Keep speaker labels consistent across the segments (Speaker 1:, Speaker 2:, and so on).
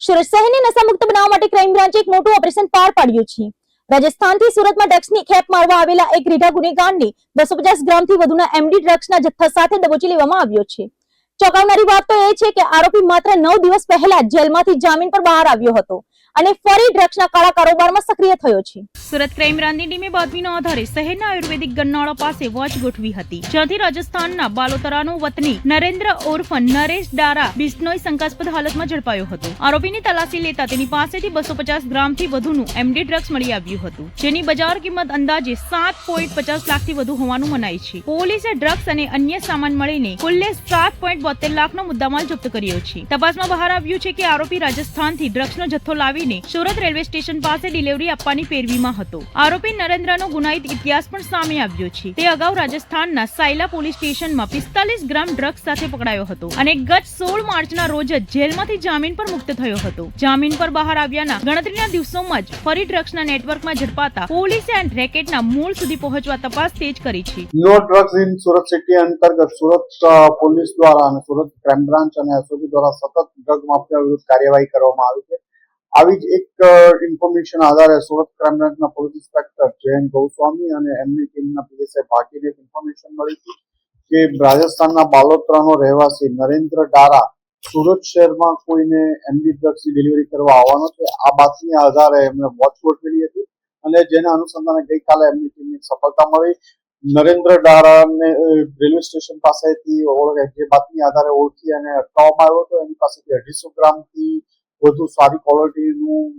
Speaker 1: સુરત શહેરને નશામુક્ત બનાવવા માટે ક્રાઇમ બ્રાન્ચે એક મોટું ઓપરેશન પાર પાડ્યું છે। રાજસ્થાનથી સુરતમાં ડ્રગ્સની ખેપ મારવા આવેલા એક રીઢા ગુનેગારને 250 ગ્રામથી વધુના એમડી ડ્રગ્સના જથ્થા સાથે દબોચી લેવામાં આવ્યો છે। ચોંકાવનારી વાત તો એ છે કે આરોપી માત્ર 9 દિવસ પહેલા જેલમાંથી જામીન પર બહાર આવ્યો હતો અને ફરી ડ્રગ્સના કાળા કારોબારમાં સક્રિય થયો છે। સુરત ક્રાઇમ બ્રાન્ચની ટીમે બાતમીના આધારે શહેરના આયુર્વેદિક ગન્નાળા પાસે વોચ ગોઠવી હતી, જ્યાંથી રાજસ્થાનના બાલોતરાનો વતની નરેન્દ્ર ઉર્ફ નરેશ ડારા બિશ્નોઈ શંકાસ્પદ હાલતમાં ઝડપાયો હતો। આરોપીની તલાશી લેતા તેની પાસેથી 250 ગ્રામથી વધુનું એમડી ડ્રગ્સ મળી આવ્યું હતું, જેની બજાર કિંમત અંદાજે 7.50 લાખથી વધુ હોવાનું મનાય છે। પોલીસે ડ્રગ્સ અને અન્ય સામાન મળીને કુલ્લે 7.72 લાખનો મુદ્દામાલ જપ્ત કર્યો છે। તપાસમાં બહાર આવ્યું છે કે આરોપી રાજસ્થાનથી ડ્રગ્સનો જથ્થો લાવી સુરત રેલવે સ્ટેશન પાસે ડિલિવરી આપવાની પેરવીમાં હતો। આરોપી નરેન્દ્રનો ગુનાહિત ઇતિહાસ પણ સામે આવ્યો છે। તે અગાઉ રાજસ્થાનના સાયલા પોલીસ સ્ટેશનમાં 45 ગ્રામ ડ્રગ્સ સાથે પકડાયો હતો અને ગત 16 માર્ચના રોજ જ જેલમાંથી જામીન પર મુક્ત થયો હતો। જામીન પર બહાર આવ્યાના ગણતરીના દિવસોમાં જ ફરી ડ્રગ્સના નેટવર્કમાં ઝડપાતા પોલીસે આ રેકેટના મૂળ સુધી પહોંચવા તપાસ તેજ કરી છે।
Speaker 2: No drugs in Surat city અંતર્ગત સુરત પોલીસ દ્વારા અને સુરત ક્રાઇમ બ્રાન્ચ અને એસઓજી દ્વારા સતત ડ્રગ માફિયા વિરુદ્ધ કાર્યવાહી કરવામાં આવી છે। આવી જ એક ઇન્ફોર્મેશન આધારે સુરત ક્રાઇમ બ્રાન્ચના પોલીસ ઇન્સ્પેક્ટર જયંત ગોસ્વામી અને એમની ટીમના પીએસઆઈ ભાગીને એક ઇન્ફોર્મેશન મળી હતી કે રાજસ્થાનના બાલોતરાનો રહેવાસી નરેન્દ્ર ડારા સુરત શહેરમાં કોઈને એમડી ડ્રગ્સની ડિલિવરી કરવા આવવાનો છે। આ બાતમી આધારે એમણે વોચ ગોઠવેલી હતી અને જેના અનુસંધાને ગઈકાલે એમની ટીમને સફળતા મળી। નરેન્દ્ર ડારાને રેલવે સ્ટેશન પાસેથી જે બાતમી આધારે ઓળખી અને અટકાવવામાં આવ્યો હતો। એની પાસેથી 250 ગ્રામથી વધુ સારી ક્વોલિટીનું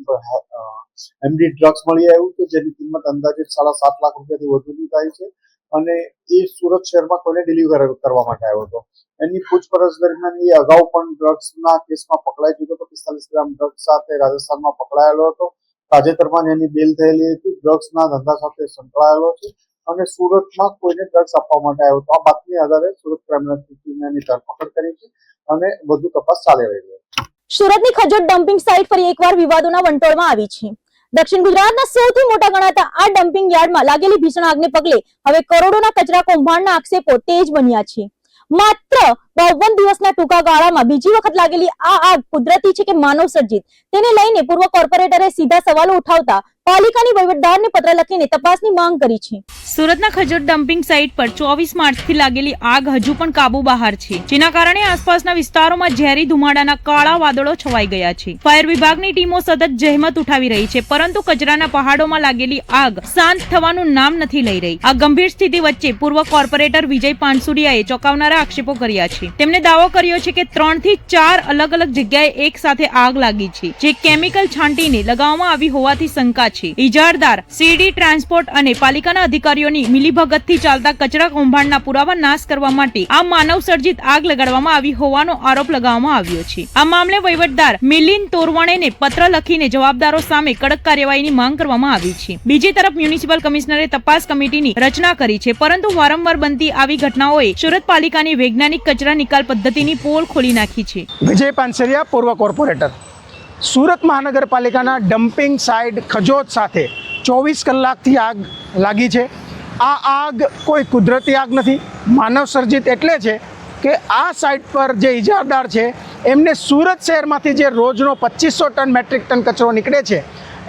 Speaker 2: એમડી ડ્રગ્સ મળી આવ્યું છે, જેની કિંમત અંદાજે 7.5 લાખ રૂપિયાથી વધુની થાય છે અને એ સુરત શહેરમાં કોઈને ડિલિવર કરવા માટે આવ્યો હતો। એની પૂછપરછ દરમિયાન એ અગાઉ પણ ડ્રગ્સના કેસમાં પકડાઈ ચૂક્યો હતો। 45 ગ્રામ ડ્રગ્સ સાથે રાજસ્થાનમાં પકડાયેલો હતો। તાજેતરમાં જ એની બેલ થયેલી હતી। ડ્રગ્સના ધંધા સાથે સંકળાયેલો છે અને સુરતમાં કોઈને ડ્રગ્સ આપવા માટે આવ્યો હતો। આ બાતમી આધારે સુરત ક્રાઇમ બ્રાન્ચની ટીમે એની ધરપકડ કરી છે અને વધુ તપાસ ચાલી રહી છે।
Speaker 1: સુરતની ખજોદ ડમ્પિંગ સાઇટ ફરી એકવાર વિવાદોના વંટોળમાં આવી છે। દક્ષિણ ગુજરાતના સૌથી મોટા ગણાતા આ ડમ્પિંગ યાર્ડમાં લાગેલી ભીષણ આગને પગલે હવે કરોડોના કચરા કૌભાંડના આક્ષેપો તેજ બન્યા છે। માત્ર 52 દિવસના ટૂંકા ગાળામાં બીજી વખત લાગેલી આ આગ કુદરતી છે કે માનવ સર્જિત, તેને લઈને પૂર્વ કોર્પોરેટરે સીધા સવાલો ઉઠાવતા પાલિકાની વહીવટદારને પત્ર લખીને તપાસની માંગ કરી છે। સુરતના ખજોદ ડમ્પિંગ સાઇટ પર 24 માર્ચથી લાગેલી આગ હજુ પણ કાબુ બહાર છે, જેના કારણે આસપાસના વિસ્તારોમાં ઝેરી ધુમાડાના કાળા વાદળો છવાઈ ગયા છે। ફાયર વિભાગની ટીમો સતત જહેમત ઉઠાવી રહી છે, પરંતુ કચરાના પહાડોમાં લાગેલી આગ શાંત થવાનું નામ નથી લઈ રહી। આ ગંભીર સ્થિતિ વચ્ચે પૂર્વ કોર્પોરેટર વિજય પાનસુરિયાએ ચોંકાવનારા આક્ષેપો કર્યા છે। તેમણે દાવો કર્યો છે કે 3 થી 4 અલગ અલગ જગ્યાએ એક સાથે આગ લાગી છે, જે કેમિકલ છાંટીને લગાવવામાં આવી હોવાથી શંકા છે। ઇજારદાર, સીડી ટ્રાન્સપોર્ટ અને પાલિકાના અધિકારીઓની મિલીભગતથી ચાલતા કચરા કૌભાંડના પુરાવા નાશ કરવા માટે આ માનવ સર્જિત આગ લગાડવામાં આવી હોવાનો આરોપ લગાવવામાં આવ્યો છે। આ મામલે વહીવટદાર મિલિંદ તોરવણેને પત્ર લખીને જવાબદારો સામે કડક કાર્યવાહીની માંગ કરવામાં આવી છે। બીજી તરફ મ્યુનિસિપલ કમિશનરે તપાસ કમિટીની રચના કરી છે, પરંતુ વારંવાર બનતી આવી ઘટનાઓએ સુરત પાલિકાની વૈજ્ઞાનિક કચરા નિકાલ પદ્ધતિની પોલ ખોલી નાખી છે।
Speaker 3: વિજય પાનસરિયા, પૂર્વ કોર્પોરેટર, સુરત મહાનગરપાલિકાના ડમ્પિંગ સાઇટ ખજોદ સાથે 24 કલાકથી આગ લાગી છે। આ આગ કોઈ કુદરતી આગ નથી, માનવ સર્જિત એટલે છે કે આ સાઇટ પર જે ઇજારદાર છે એમને સુરત શહેરમાંથી જે રોજનો 2500 ટન મેટ્રિક ટન કચરો નીકળે છે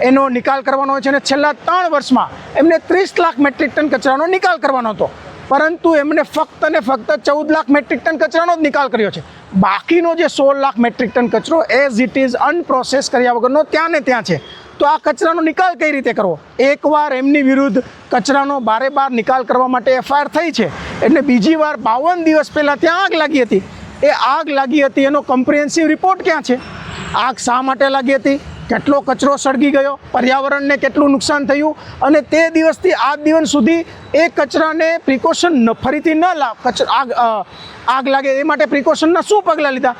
Speaker 3: એનો નિકાલ કરવાનો હોય છે અને છેલ્લા 3 વર્ષમાં એમને 30 લાખ મેટ્રિક ટન કચરાનો નિકાલ કરવાનો હતો, પરંતુ એમને ફક્ત અને ફક્ત 14 લાખ મેટ્રિક ટન કચરાનો જ નિકાલ કર્યો છે। બાકીનો જે 16 લાખ મેટ્રિક ટન કચરો એઝ ઇટ ઇઝ અનપ્રોસેસ કર્યા વગરનો ત્યાં ને ત્યાં છે। તો આ કચરાનો નિકાલ કઈ રીતે કરવો? એકવાર એમની વિરુદ્ધ કચરાનો બારે બાર નિકાલ કરવા માટે એફઆઈઆર થઈ છે, એટલે બીજી વાર 52 દિવસ પહેલાં ત્યાં આગ લાગી હતી। એ આગ લાગી હતી એનો કમ્પ્રિહેન્સિવ રિપોર્ટ ક્યાં છે? આગ શા માટે લાગી હતી, કેટલો કચરો સળગી ગયો, પર્યાવરણને કેટલું નુકસાન થયું, અને તે દિવસથી આજ દિવસ સુધી એ કચરાને પ્રિકોશન ફરીથી ન આગ લાગે એ માટે પ્રિકોશનના શું પગલાં લીધા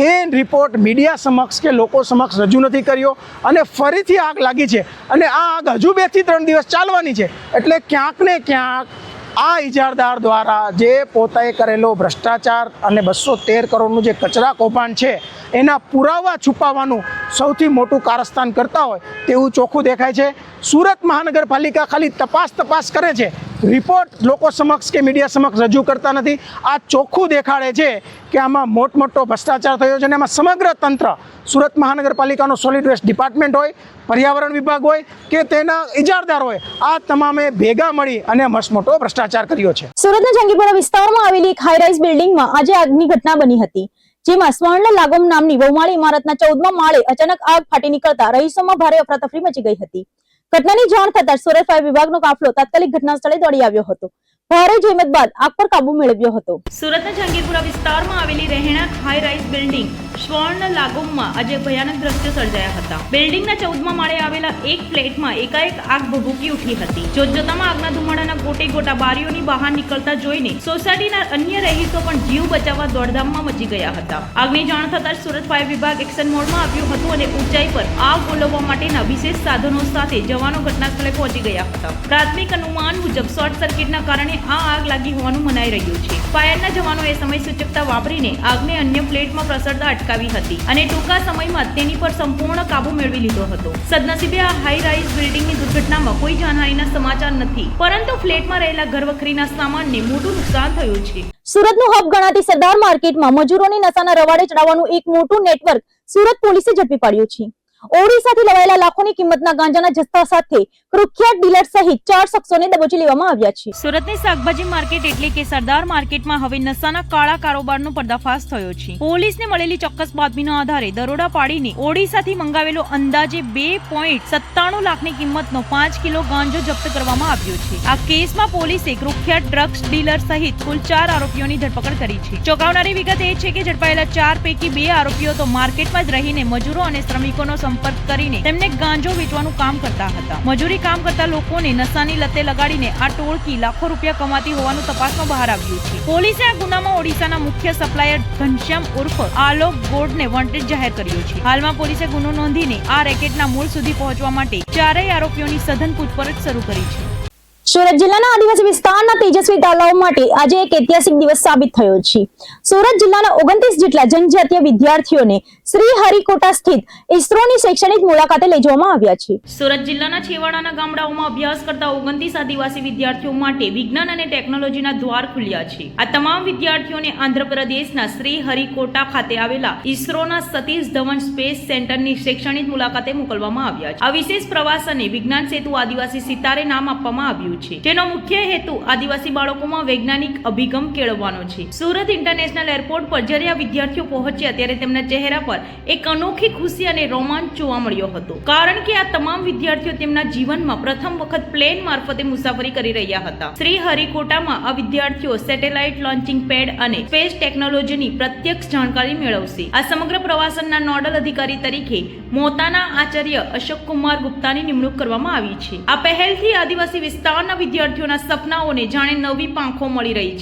Speaker 3: એ રિપોર્ટ મીડિયા સમક્ષ કે લોકો સમક્ષ રજૂ નથી કર્યો અને ફરીથી આગ લાગી છે અને આ આગ હજુ 2 થી 3 દિવસ ચાલવાની છે। એટલે ક્યાંક ને ક્યાંક આ ઇજારદાર દ્વારા જે પોતે કરેલો ભ્રષ્ટાચાર અને 213 કરોડનું જે કચરા કૌભાંડ છે એના પુરાવા છુપાવવાનું સૌથી મોટું કારસ્તાન કરતા હોય તેવું ચોખ્ખું દેખાય છે। સુરત મહાનગરપાલિકા ખાલી તપાસ કરે છે, રિપોર્ટ લોકો સમક્ષ કે મીડિયા સમક્ષ રજૂ કરતા નથી. આ ચોખ્ખું દેખાડે છે કે આમાં મોટો ભ્રષ્ટાચાર થયો છે અને એમાં સમગ્ર તંત્ર, સુરત મહાનગરપાલિકાનો સોલિડ વેસ્ટ ડિપાર્ટમેન્ટ હોય, પર્યાવરણ વિભાગ હોય કે તેના ઇજારદાર હોય, આ તમામે ભેગા મળી અને મસમોટો ભ્રષ્ટાચાર કર્યો છે.
Speaker 1: સુરતના જંગીપુરા વિસ્તારમાં આવેલી એક હાઈ રાઇઝ બિલ્ડિંગમાં આજે આગની ઘટના બની હતી, જેમાં સ્વર્ણ લાગોમ નામની બહુમાળી ઇમારતના 14મા માળે અચાનક આગ ફાટી નીકળતા રહીશોમાં ભારે અફરાતફરી મચી ગઈ હતી. ઘટનાની જાણ થતાં સુરત ફાયર વિભાગનો કાફલો તાત્કાલિક ઘટના સ્થળે દોડી આવ્યો હતો. ભારે જહેમત બાદ આગ પર કાબુ મેળવ્યો હતો. સુરતના જંગીપુરા વિસ્તારમાં આવેલી રહેણાંક હાઈ રાઇઝ બિલ્ડિંગ સ્વર્ણ લાગોમમાં આજે ભયાનક દ્રશ્યો સર્જાયા હતા. બિલ્ડિંગના 14મા માળે આવેલા એક ફ્લેટમાં એકાએક આગ ભભૂકી ઉઠી હતી. જોતજોતામાં આગના ધુમાડાના ગોટે ગોટા બારીઓની બહાર નીકળતા જોઈને સોસાયટીના અન્ય રહીશો પણ જીવ બચાવવા દોડધામમાં મચી ગયા હતા. આગની જાણ થતાં સુરત ફાયર વિભાગ એક્શન મોડમાં આવ્યું હતું અને ઊંચાઈ પર આગ ઓલવવા માટેના વિશેષ સાધનો સાથે જવાનો ઘટના સ્થળે પહોંચી ગયા હતા. પ્રાથમિક અનુમાન મુજબ શોર્ટ સર્કિટના કારણે આ આગ લાગી હોવાનું મનાઈ રહ્યું છે. ફાયરના જવાનોએ સમય સૂચકતા વાપરીને આગને અન્ય ફ્લેટમાં પ્રસરતા અટકાવી હતી અને ટૂંકા સમયમાં તેની પર સંપૂર્ણ કાબુ મેળવી લીધો હતો. સદનસીબે આ હાઈ રાઇઝ બિલ્ડિંગની દુર્ઘટનામાં કોઈ જાનહાનિના સમાચાર નથી, પરંતુ ફ્લેટમાં રહેલા ઘરવખરીના સામાનને મોટું નુકસાન થયું છે. સુરતનું હબ ગણાતી સરદાર માર્કેટમાં મજૂરોને નશાના રવાડે ચડાવવાનું એક મોટું નેટવર્ક સુરત પોલીસે ઝડપી પાડ્યું છે. ઓડિશાથી લવાયેલા લાખોની કિંમતના ગાંજાના જથ્થા સાથે કુખ્યાત ડીલર સહિત 4 શખ્સોને દબોચી લેવામાં આવ્યા છે. સુરતની શાકભાજી માર્કેટ એટલે કે સરદાર માર્કેટમાં હવે નશાના કાળા કારોબારનો પર્દાફાશ થયો છે. પોલીસને મળેલી ચોક્કસ બાતમીના આધારે દરોડા પાડીને ઓડિશાથી મંગાવેલો અંદાજે 2.97 લાખની કિંમતનો 5 કિલો ગાંજો જપ્ત કરવામાં આવ્યો છે. આ કેસમાં પોલીસે કુખ્યાત ડ્રગ્સ ડીલર સહિત કુલ 4 આરોપીઓની ધરપકડ કરી છે. ચોંકાવનારી વિગત એ છે કે ઝડપાયેલા 4 પૈકી 2 આરોપીઓ તો માર્કેટમાં જ રહીને મજૂરો અને શ્રમિકોનો સંપર્ક કરીને તેમને ગાંજો વેચવાનું કામ કરતા હતા. મજૂરી કામ કરતા લોકોને નશાની લતે લગાડીને આ ટોળકી લાખો રૂપિયા કમાતી હોવાનું તપાસમાં બહાર આવ્યું છે. પોલીસે આ ગુનામાં ઓડિશાના મુખ્ય સપ્લાયર ઘનશ્યામ ઉર્ફ આલોક ગોડને વોન્ટેડ જાહેર કર્યો છે. હાલમાં પોલીસે ગુનો નોંધીને આ રેકેટના મૂળ સુધી પહોંચવા માટે 4 આરોપીઓની સઘન પૂછપરછ શરૂ કરી છે. સુરત જિલ્લાના આદિવાસી વિસ્તારના તેજસ્વી તાલાઓ માટે આજે એક ઐતિહાસિક દિવસ સાબિત થયો છે. સુરત જિલ્લાના 29 જેટલા જનજાતીય વિદ્યાર્થીઓને શ્રી હરિકોટા સ્થિત ઇસરોની શૈક્ષણિક મુલાકાતે લઈ જવામાં આવ્યા છે. સુરત જિલ્લાના છેવાડાના ગામડાઓમાં અભ્યાસ કરતા 29 આદિવાસી વિદ્યાર્થીઓ માટે વિજ્ઞાન અને ટેકનોલોજીના દ્વાર ખુલ્યા છે. આ તમામ વિદ્યાર્થીઓને આંધ્રપ્રદેશના શ્રી હરિકોટા ખાતે આવેલા ઇસરોના સતીશ ધવન સ્પેસ સેન્ટરની શૈક્ષણિક મુલાકાતે મોકલવામાં આવ્યા છે. આ વિશેષ પ્રવાસને વિજ્ઞાન સેતુ આદિવાસી સિતારે નામ આપવામાં આવ્યું છે, જેનો મુખ્ય હેતુ આદિવાસી બાળકોમાં વૈજ્ઞાનિક અભિગમ કેળવવાનો છે. સુરત ઇન્ટરનેશનલ એરપોર્ટ પર જ્યારે આ વિદ્યાર્થીઓ પહોંચ્યા ત્યારે તેમના ચહેરા પર એક અનોખી ખુશી અને રોમાંચ જોવા મળ્યો હતો, કારણ કે આ તમામ વિદ્યાર્થીઓ તેમના જીવનમાં પ્રથમ વખત પ્લેન મારફતે મુસાફરી કરી રહ્યા હતા. શ્રી હરિકોટામાં આ વિદ્યાર્થીઓ સેટેલાઇટ લોન્ચિંગ પેડ અને સ્પેસ ટેકનોલોજીની પ્રત્યક્ષ જાણકારી મેળવશે. આ સમગ્ર પ્રવાસનના નોડલ અધિકારી તરીકે મોતાના આચાર્ય અશોક કુમાર ગુપ્તાની નિમણૂક કરવામાં આવી છે. આ પહેલથી આદિવાસી વિસ્તારના વિદ્યાર્થીઓના સપનાઓને જાણે નવી પાંખો મળી રહી છે.